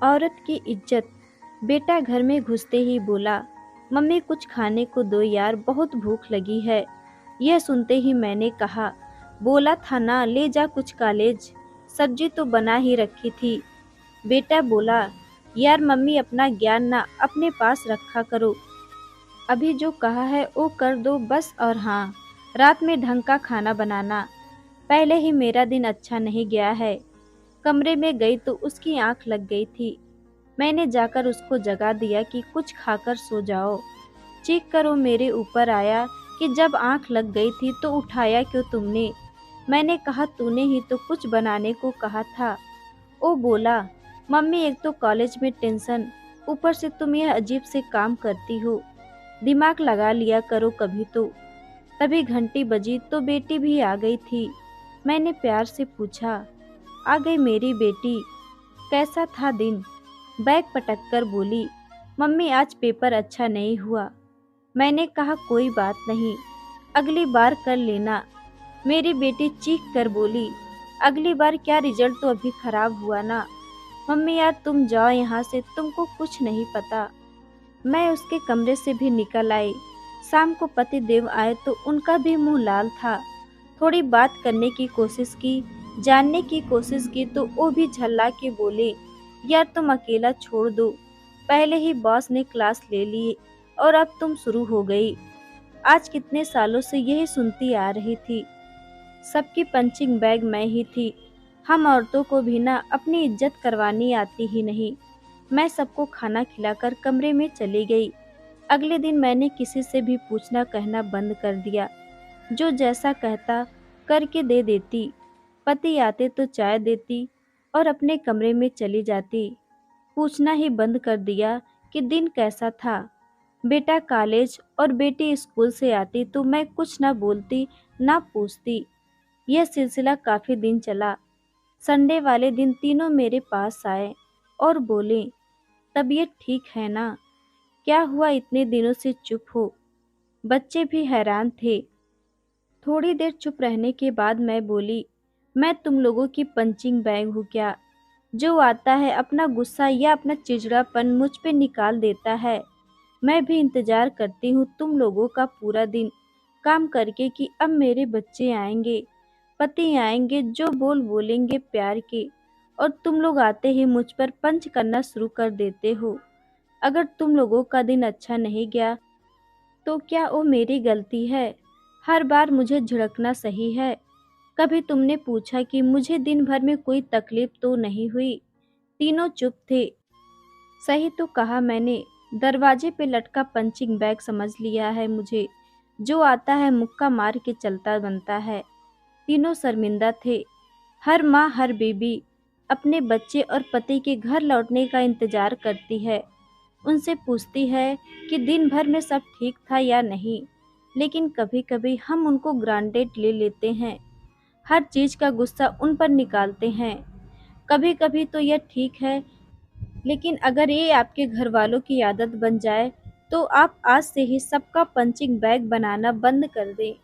औरत की इज्जत। बेटा घर में घुसते ही बोला, मम्मी कुछ खाने को दो यार, बहुत भूख लगी है। यह सुनते ही मैंने कहा, बोला था ना ले जा कुछ कॉलेज, सब्जी तो बना ही रखी थी। बेटा बोला, यार मम्मी अपना ज्ञान ना अपने पास रखा करो, अभी जो कहा है वो कर दो बस। और हाँ, रात में ढंग का खाना बनाना। पहले ही मेरा दिन अच्छा नहीं गया है। कमरे में गई तो उसकी आंख लग गई थी। मैंने जाकर उसको जगा दिया कि कुछ खाकर सो जाओ। चीख कर वो मेरे ऊपर आया कि जब आंख लग गई थी तो उठाया क्यों तुमने। मैंने कहा तूने ही तो कुछ बनाने को कहा था। वो बोला, मम्मी एक तो कॉलेज में टेंशन, ऊपर से तुम यह अजीब से काम करती हो, दिमाग लगा लिया करो कभी तो। तभी घंटी बजी तो बेटी भी आ गई थी। मैंने प्यार से पूछा, आ गई मेरी बेटी, कैसा था दिन। बैग पटक कर बोली, मम्मी आज पेपर अच्छा नहीं हुआ। मैंने कहा कोई बात नहीं, अगली बार कर लेना। मेरी बेटी चीख कर बोली, अगली बार क्या, रिजल्ट तो अभी खराब हुआ ना। मम्मी यार तुम जाओ यहाँ से, तुमको कुछ नहीं पता। मैं उसके कमरे से भी निकल आई। शाम को पति देव आए तो उनका भी मुंह लाल था। थोड़ी बात करने की कोशिश की, जानने की कोशिश की तो वो भी झल्ला के बोले, यार तुम अकेला छोड़ दो, पहले ही बॉस ने क्लास ले ली और अब तुम शुरू हो गई। आज कितने सालों से यही सुनती आ रही थी। सबकी पंचिंग बैग मैं ही थी। हम औरतों को भी ना अपनी इज्जत करवानी आती ही नहीं। मैं सबको खाना खिलाकर कमरे में चली गई। अगले दिन मैंने किसी से भी पूछना कहना बंद कर दिया। जो जैसा कहता करके दे देती। पति आते तो चाय देती और अपने कमरे में चली जाती। पूछना ही बंद कर दिया कि दिन कैसा था। बेटा कॉलेज और बेटी स्कूल से आती तो मैं कुछ ना बोलती ना पूछती। यह सिलसिला काफी दिन चला। संडे वाले दिन तीनों मेरे पास आए और बोले, तबीयत ठीक है ना, क्या हुआ इतने दिनों से चुप हो। बच्चे भी हैरान थे। थोड़ी देर चुप रहने के बाद मैं बोली, मैं तुम लोगों की पंचिंग बैग हूँ क्या, जो आता है अपना गुस्सा या अपना चिड़चिड़ापन मुझ पे निकाल देता है। मैं भी इंतजार करती हूँ तुम लोगों का पूरा दिन काम करके कि अब मेरे बच्चे आएंगे, पति आएंगे जो बोल बोलेंगे प्यार के, और तुम लोग आते ही मुझ पर पंच करना शुरू कर देते हो। अगर तुम लोगों का दिन अच्छा नहीं गया तो क्या वो मेरी गलती है। हर बार मुझे झिड़कना सही है। कभी तुमने पूछा कि मुझे दिन भर में कोई तकलीफ तो नहीं हुई। तीनों चुप थे। सही तो कहा मैंने, दरवाजे पे लटका पंचिंग बैग समझ लिया है मुझे। जो आता है मुक्का मार के चलता बनता है। तीनों शर्मिंदा थे। हर माँ हर बीबी अपने बच्चे और पति के घर लौटने का इंतजार करती है। उनसे पूछती है कि दिन भर में सब ठीक था या नहीं। लेकिन कभी कभी हम उनको ग्रांटेड ले लेते हैं। हर चीज का गुस्सा उन पर निकालते हैं। कभी कभी तो यह ठीक है, लेकिन अगर ये आपके घर वालों की आदत बन जाए तो आप आज से ही सबका पंचिंग बैग बनाना बंद कर दें।